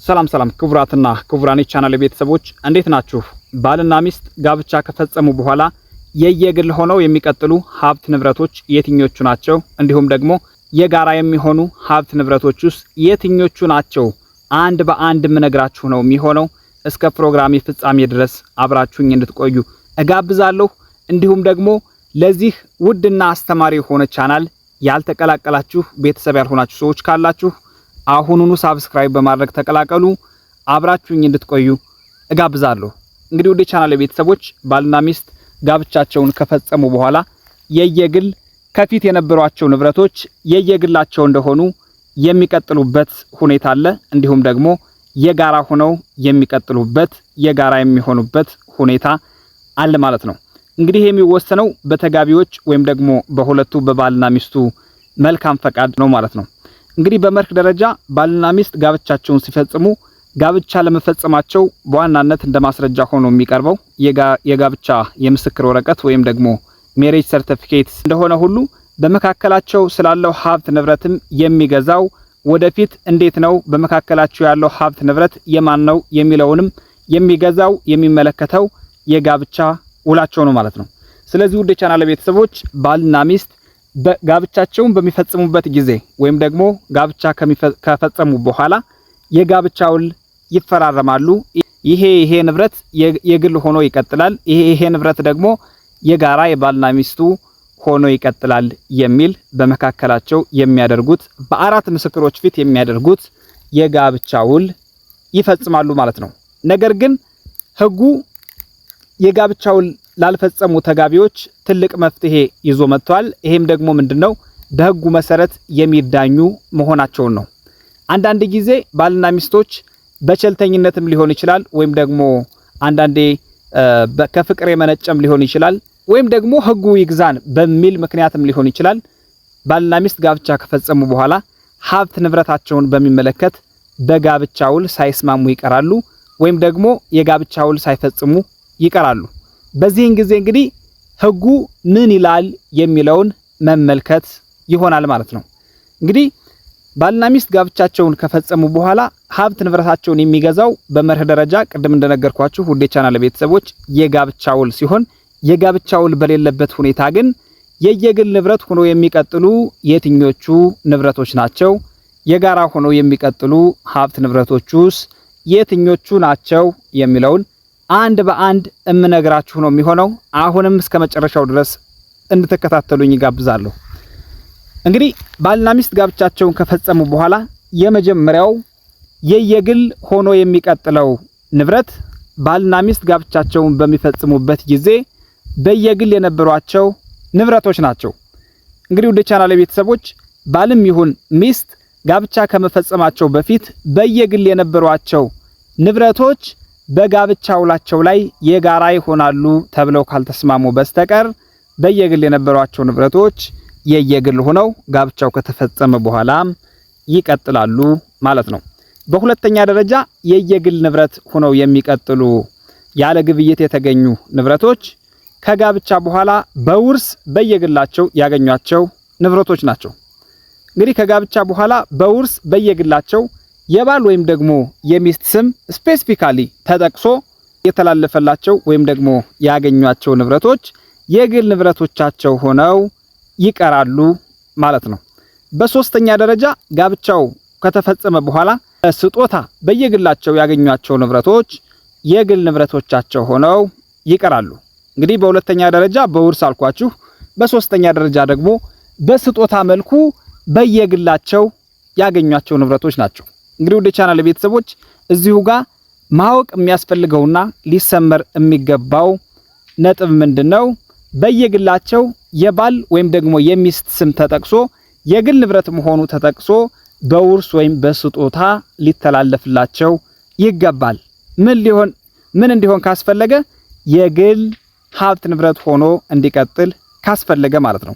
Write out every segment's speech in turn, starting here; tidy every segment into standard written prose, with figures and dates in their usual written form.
ሰላም ክቡራትና ክቡራን ቻናል ቤተሰቦች እንዴት ናችሁ? ባልና ሚስት ጋብቻ ከፈጸሙ በኋላ የየግል ሆነው የሚቀጥሉ ሀብት ንብረቶች የትኞቹ ናቸው? እንዲሁም ደግሞ የጋራ የሚሆኑ ሀብት ንብረቶችስ የትኞቹ ናቸው? አንድ በአንድ ምነግራችሁ ነው የሚሆነው። እስከ ፕሮግራሜ ፍጻሜ ድረስ አብራችሁኝ እንድትቆዩ እጋብዛለሁ። እንዲሁም ደግሞ ለዚህ ውድና አስተማሪ የሆነ ቻናል ያልተቀላቀላችሁ ቤተሰብ ያልሆናችሁ ሰዎች ካላችሁ አሁኑኑ ሳብስክራይብ በማድረግ ተቀላቀሉ። አብራችሁኝ እንድትቆዩ እጋብዛለሁ። እንግዲህ ወደ ቻናል ቤተሰቦች ባልና ሚስት ጋብቻቸውን ከፈጸሙ በኋላ የየግል ከፊት የነበሯቸው ንብረቶች የየግላቸው እንደሆኑ የሚቀጥሉበት ሁኔታ አለ። እንዲሁም ደግሞ የጋራ ሆነው የሚቀጥሉበት የጋራ የሚሆኑበት ሁኔታ አለ ማለት ነው። እንግዲህ የሚወሰነው በተጋቢዎች ወይም ደግሞ በሁለቱ በባልና ሚስቱ መልካም ፈቃድ ነው ማለት ነው። እንግዲህ በመርህ ደረጃ ባልና ሚስት ጋብቻቸውን ሲፈጽሙ ጋብቻ ለመፈጸማቸው በዋናነት እንደማስረጃ ሆኖ የሚቀርበው የጋብቻ የምስክር ወረቀት ወይም ደግሞ ሜሬጅ ሰርቲፊኬት እንደሆነ ሁሉ በመካከላቸው ስላለው ሀብት ንብረትም የሚገዛው ወደፊት እንዴት ነው በመካከላቸው ያለው ሀብት ንብረት የማን ነው የሚለውንም የሚገዛው የሚመለከተው የጋብቻ ውላቸው ነው ማለት ነው። ስለዚህ ውድ ቻናል ቤተሰቦች ባልና ሚስት ጋብቻቸውን በሚፈጽሙበት ጊዜ ወይም ደግሞ ጋብቻ ከፈጸሙ በኋላ የጋብቻ ውል ይፈራረማሉ። ይሄ ንብረት የግል ሆኖ ይቀጥላል፣ ይሄ ንብረት ደግሞ የጋራ የባልና ሚስቱ ሆኖ ይቀጥላል የሚል በመካከላቸው የሚያደርጉት በአራት ምስክሮች ፊት የሚያደርጉት የጋብቻ ውል ይፈጽማሉ ማለት ነው። ነገር ግን ሕጉ የጋብቻ ውል ላልፈጸሙ ተጋቢዎች ትልቅ መፍትሄ ይዞ መጥቷል። ይሄም ደግሞ ምንድነው? በሕጉ መሰረት የሚዳኙ መሆናቸውን ነው። አንዳንድ ጊዜ ባልና ሚስቶች በቸልተኝነትም ሊሆን ይችላል፣ ወይም ደግሞ አንዳንዴ ከፍቅር የመነጨም ሊሆን ይችላል፣ ወይም ደግሞ ሕጉ ይግዛን በሚል ምክንያትም ሊሆን ይችላል። ባልና ሚስት ጋብቻ ከፈጸሙ በኋላ ሀብት ንብረታቸውን በሚመለከት በጋብቻ ውል ሳይስማሙ ይቀራሉ፣ ወይም ደግሞ የጋብቻ ውል ሳይፈጽሙ ይቀራሉ። በዚህን ጊዜ እንግዲህ ሕጉ ምን ይላል የሚለውን መመልከት ይሆናል ማለት ነው። እንግዲህ ባልና ሚስት ጋብቻቸውን ከፈጸሙ በኋላ ሀብት ንብረታቸውን የሚገዛው በመርህ ደረጃ ቅድም እንደነገርኳችሁ ውድ ቻናል ቤተሰቦች የጋብቻ ውል ሲሆን የጋብቻ ውል በሌለበት ሁኔታ ግን የየግል ንብረት ሆኖ የሚቀጥሉ የትኞቹ ንብረቶች ናቸው? የጋራ ሆኖ የሚቀጥሉ ሀብት ንብረቶችስ የትኞቹ ናቸው የሚለውን አንድ በአንድ እምነግራችሁ ነው የሚሆነው። አሁንም እስከ መጨረሻው ድረስ እንድትከታተሉኝ ጋብዛለሁ። እንግዲህ ባልና ሚስት ጋብቻቸውን ከፈጸሙ በኋላ የመጀመሪያው የየግል ሆኖ የሚቀጥለው ንብረት ባልና ሚስት ጋብቻቸውን በሚፈጽሙበት ጊዜ በየግል የነበሯቸው ንብረቶች ናቸው። እንግዲህ ወደ ቻናል ቤተሰቦች ባልም ይሁን ሚስት ጋብቻ ከመፈጸማቸው በፊት በየግል የነበሯቸው ንብረቶች በጋብቻ ውላቸው ላይ የጋራ ይሆናሉ ተብለው ካልተስማሙ በስተቀር በየግል የነበሯቸው ንብረቶች የየግል ሆነው ጋብቻው ከተፈጸመ በኋላ ይቀጥላሉ ማለት ነው። በሁለተኛ ደረጃ የየግል ንብረት ሆነው የሚቀጥሉ ያለ ግብይት የተገኙ ንብረቶች ከጋብቻ በኋላ በውርስ በየግላቸው ያገኟቸው ንብረቶች ናቸው። እንግዲህ ከጋብቻ በኋላ በውርስ በየግላቸው የባል ወይም ደግሞ የሚስት ስም ስፔሲፊካሊ ተጠቅሶ የተላለፈላቸው ወይም ደግሞ ያገኟቸው ንብረቶች የግል ንብረቶቻቸው ሆነው ይቀራሉ ማለት ነው። በሶስተኛ ደረጃ ጋብቻው ከተፈጸመ በኋላ ስጦታ በየግላቸው ያገኟቸው ንብረቶች የግል ንብረቶቻቸው ሆነው ይቀራሉ። እንግዲህ በሁለተኛ ደረጃ በውርስ አልኳችሁ፣ በሶስተኛ ደረጃ ደግሞ በስጦታ መልኩ በየግላቸው ያገኟቸው ንብረቶች ናቸው። እንግዲህ ወደ ቻናል ቤተሰቦች እዚሁ ጋር ማወቅ የሚያስፈልገውና ሊሰመር የሚገባው ነጥብ ምንድነው? በየግላቸው የባል ወይም ደግሞ የሚስት ስም ተጠቅሶ የግል ንብረት መሆኑ ተጠቅሶ በውርስ ወይም በስጦታ ሊተላለፍላቸው ይገባል። ምን እንዲሆን ካስፈለገ የግል ሀብት ንብረት ሆኖ እንዲቀጥል ካስፈለገ ማለት ነው።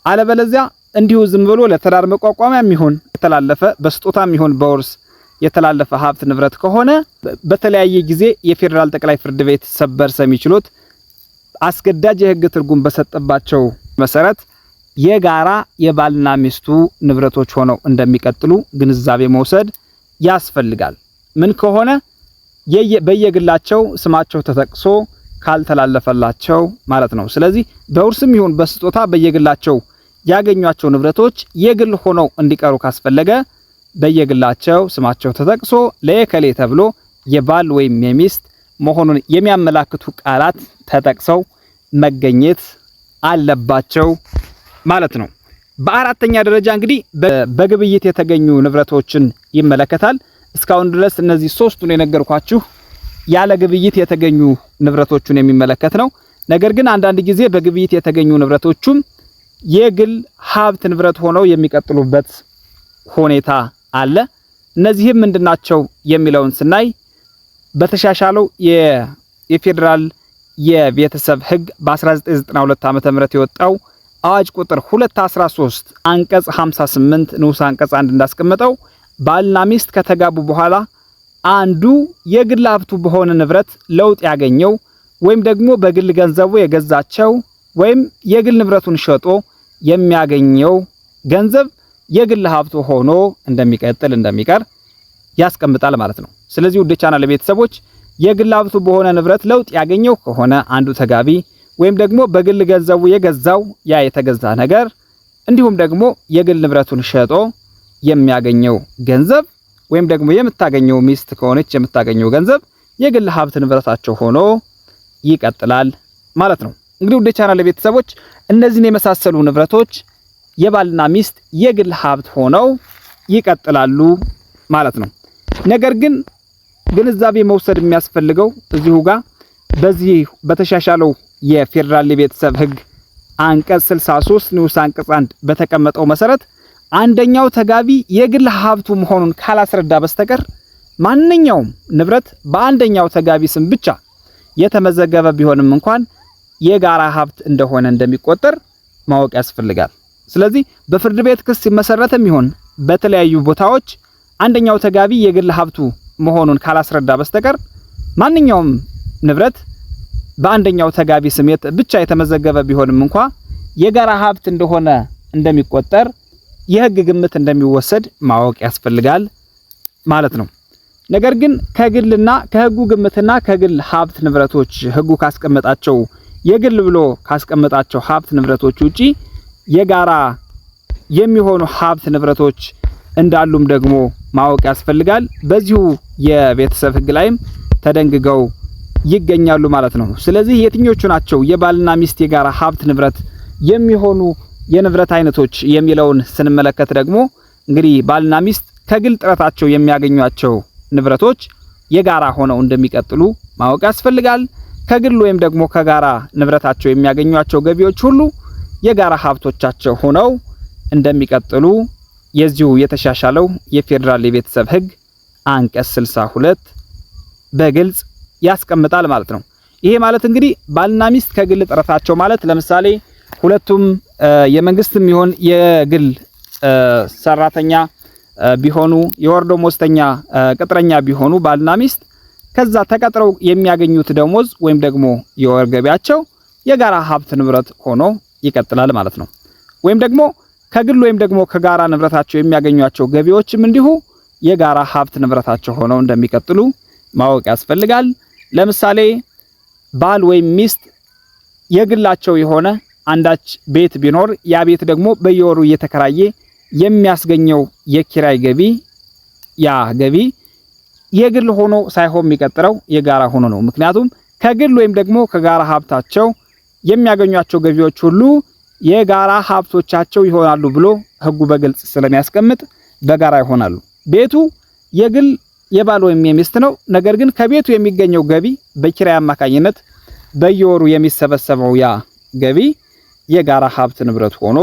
አለበለዚያ እንዲሁ ዝም ብሎ ለትዳር መቋቋሚያም ይሁን የተላለፈ በስጦታም ይሁን በውርስ የተላለፈ ሀብት ንብረት ከሆነ በተለያየ ጊዜ የፌደራል ጠቅላይ ፍርድ ቤት ሰበር ሰሚ ችሎት አስገዳጅ የሕግ ትርጉም በሰጠባቸው መሰረት የጋራ የባልና ሚስቱ ንብረቶች ሆነው እንደሚቀጥሉ ግንዛቤ መውሰድ ያስፈልጋል። ምን ከሆነ በየግላቸው ስማቸው ተጠቅሶ ካልተላለፈላቸው ማለት ነው። ስለዚህ በውርስም ይሁን በስጦታ በየግላቸው ያገኟቸው ንብረቶች የግል ሆነው እንዲቀሩ ካስፈለገ በየግላቸው ስማቸው ተጠቅሶ ለየከሌ ተብሎ የባል ወይም የሚስት መሆኑን የሚያመላክቱ ቃላት ተጠቅሰው መገኘት አለባቸው ማለት ነው። በአራተኛ ደረጃ እንግዲህ በግብይት የተገኙ ንብረቶችን ይመለከታል። እስካሁን ድረስ እነዚህ ሶስቱን የነገርኳችሁ ያለ ግብይት የተገኙ ንብረቶችን የሚመለከት ነው። ነገር ግን አንዳንድ ጊዜ በግብይት የተገኙ ንብረቶችም የግል ሀብት ንብረት ሆነው የሚቀጥሉበት ሁኔታ አለ። እነዚህም ምንድናቸው የሚለውን ስናይ በተሻሻለው የፌዴራል የቤተሰብ ሕግ በ1992 ዓ.ም የወጣው አዋጅ ቁጥር 213 አንቀጽ 58 ንዑስ አንቀጽ 1 እንዳስቀመጠው ባልና ሚስት ከተጋቡ በኋላ አንዱ የግል ሀብቱ በሆነ ንብረት ለውጥ ያገኘው ወይም ደግሞ በግል ገንዘቡ የገዛቸው ወይም የግል ንብረቱን ሸጦ የሚያገኘው ገንዘብ የግል ሀብቱ ሆኖ እንደሚቀር ያስቀምጣል ማለት ነው። ስለዚህ ውድ ቻናል ቤተሰቦች የግል ሀብቱ በሆነ ንብረት ለውጥ ያገኘው ከሆነ አንዱ ተጋቢ ወይም ደግሞ በግል ገንዘቡ የገዛው ያ የተገዛ ነገር እንዲሁም ደግሞ የግል ንብረቱን ሸጦ የሚያገኘው ገንዘብ ወይም ደግሞ የምታገኘው ሚስት ከሆነች የምታገኘው ገንዘብ የግል ሀብት ንብረታቸው ሆኖ ይቀጥላል ማለት ነው። እንግዲህ ውድ ቻናል ቤተሰቦች እነዚህን የመሳሰሉ ንብረቶች የባልና ሚስት የግል ሀብት ሆነው ይቀጥላሉ ማለት ነው። ነገር ግን ግንዛቤ መውሰድ የሚያስፈልገው እዚሁ ጋር በዚህ በተሻሻለው የፌዴራል የቤተሰብ ሕግ አንቀጽ 63 ንዑስ አንቀጽ 1 በተቀመጠው መሰረት አንደኛው ተጋቢ የግል ሀብቱ መሆኑን ካላስረዳ በስተቀር ማንኛውም ንብረት በአንደኛው ተጋቢ ስም ብቻ የተመዘገበ ቢሆንም እንኳን የጋራ ሀብት እንደሆነ እንደሚቆጠር ማወቅ ያስፈልጋል። ስለዚህ በፍርድ ቤት ክስ ሲመሰረትም ይሁን በተለያዩ ቦታዎች አንደኛው ተጋቢ የግል ሀብቱ መሆኑን ካላስረዳ በስተቀር ማንኛውም ንብረት በአንደኛው ተጋቢ ስም ብቻ የተመዘገበ ቢሆንም እንኳን የጋራ ሀብት እንደሆነ እንደሚቆጠር የህግ ግምት እንደሚወሰድ ማወቅ ያስፈልጋል ማለት ነው። ነገር ግን ከግልና ከህጉ ግምትና ከግል ሀብት ንብረቶች ህጉ ካስቀመጣቸው የግል ብሎ ካስቀመጣቸው ሀብት ንብረቶች ውጪ የጋራ የሚሆኑ ሀብት ንብረቶች እንዳሉም ደግሞ ማወቅ ያስፈልጋል። በዚሁ የቤተሰብ ህግ ላይም ተደንግገው ይገኛሉ ማለት ነው። ስለዚህ የትኞቹ ናቸው የባልና ሚስት የጋራ ሀብት ንብረት የሚሆኑ የንብረት አይነቶች የሚለውን ስንመለከት ደግሞ እንግዲህ ባልና ሚስት ከግል ጥረታቸው የሚያገኟቸው ንብረቶች የጋራ ሆነው እንደሚቀጥሉ ማወቅ ያስፈልጋል። ከግል ወይም ደግሞ ከጋራ ንብረታቸው የሚያገኟቸው ገቢዎች ሁሉ የጋራ ሀብቶቻቸው ሆነው እንደሚቀጥሉ የዚሁ የተሻሻለው የፌዴራል የቤተሰብ ሕግ አንቀጽ 62 በግልጽ ያስቀምጣል ማለት ነው። ይሄ ማለት እንግዲህ ባልና ሚስት ከግል ጥረታቸው ማለት ለምሳሌ ሁለቱም የመንግስትም ይሁን የግል ሰራተኛ ቢሆኑ የወር ደመወዝተኛ ቅጥረኛ ቢሆኑ ባልና ሚስት ከዛ ተቀጥረው የሚያገኙት ደሞዝ ወይም ደግሞ የወር ገቢያቸው የጋራ ሀብት ንብረት ሆኖ ይቀጥላል ማለት ነው። ወይም ደግሞ ከግል ወይም ደግሞ ከጋራ ንብረታቸው የሚያገኟቸው ገቢዎችም እንዲሁ የጋራ ሀብት ንብረታቸው ሆነው እንደሚቀጥሉ ማወቅ ያስፈልጋል። ለምሳሌ ባል ወይም ሚስት የግላቸው የሆነ አንዳች ቤት ቢኖር ያ ቤት ደግሞ በየወሩ እየተከራየ የሚያስገኘው የኪራይ ገቢ ያ ገቢ የግል ሆኖ ሳይሆን የሚቀጥለው የጋራ ሆኖ ነው። ምክንያቱም ከግል ወይም ደግሞ ከጋራ ሀብታቸው የሚያገኟቸው ገቢዎች ሁሉ የጋራ ሀብቶቻቸው ይሆናሉ ብሎ ህጉ በግልጽ ስለሚያስቀምጥ በጋራ ይሆናሉ። ቤቱ የግል የባል ወይም የሚስት ነው። ነገር ግን ከቤቱ የሚገኘው ገቢ በኪራይ አማካኝነት በየወሩ የሚሰበሰበው ያ ገቢ የጋራ ሀብት ንብረት ሆኖ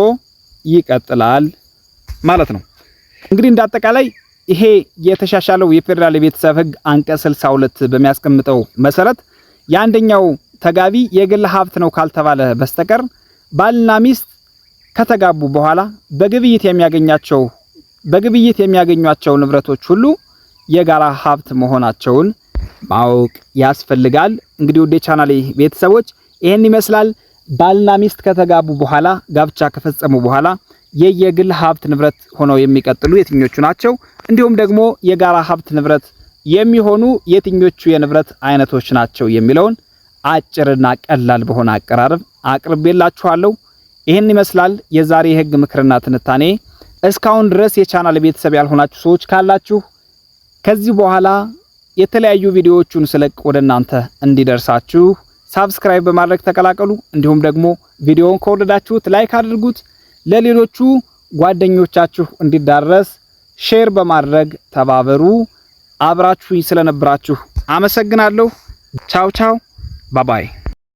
ይቀጥላል ማለት ነው። እንግዲህ እንዳጠቃላይ ይሄ የተሻሻለው የፌዴራል የቤተሰብ ሕግ አንቀጽ 62 በሚያስቀምጠው መሰረት የአንደኛው ተጋቢ የግል ሀብት ነው ካልተባለ በስተቀር ባልና ሚስት ከተጋቡ በኋላ በግብይት የሚያገኟቸው ንብረቶች ሁሉ የጋራ ሀብት መሆናቸውን ማወቅ ያስፈልጋል። እንግዲህ ወደ ቻናሌ ቤተሰቦች ይሄን ይመስላል። ባልና ሚስት ከተጋቡ በኋላ ጋብቻ ከፈጸሙ በኋላ የየግል ሀብት ንብረት ሆነው የሚቀጥሉ የትኞቹ ናቸው? እንዲሁም ደግሞ የጋራ ሀብት ንብረት የሚሆኑ የትኞቹ የንብረት አይነቶች ናቸው የሚለውን አጭርና ቀላል በሆነ አቀራረብ አቅርቤላችኋለሁ። ይህን ይመስላል የዛሬ የህግ ምክርና ትንታኔ። እስካሁን ድረስ የቻናል ቤተሰብ ያልሆናችሁ ሰዎች ካላችሁ ከዚህ በኋላ የተለያዩ ቪዲዮዎችን ስለቅ ወደ እናንተ እንዲደርሳችሁ ሳብስክራይብ በማድረግ ተቀላቀሉ። እንዲሁም ደግሞ ቪዲዮውን ከወደዳችሁት ላይክ አድርጉት። ለሌሎቹ ጓደኞቻችሁ እንዲዳረስ ሼር በማድረግ ተባበሩ። አብራችሁኝ ስለነበራችሁ አመሰግናለሁ። ቻው ቻው ባባይ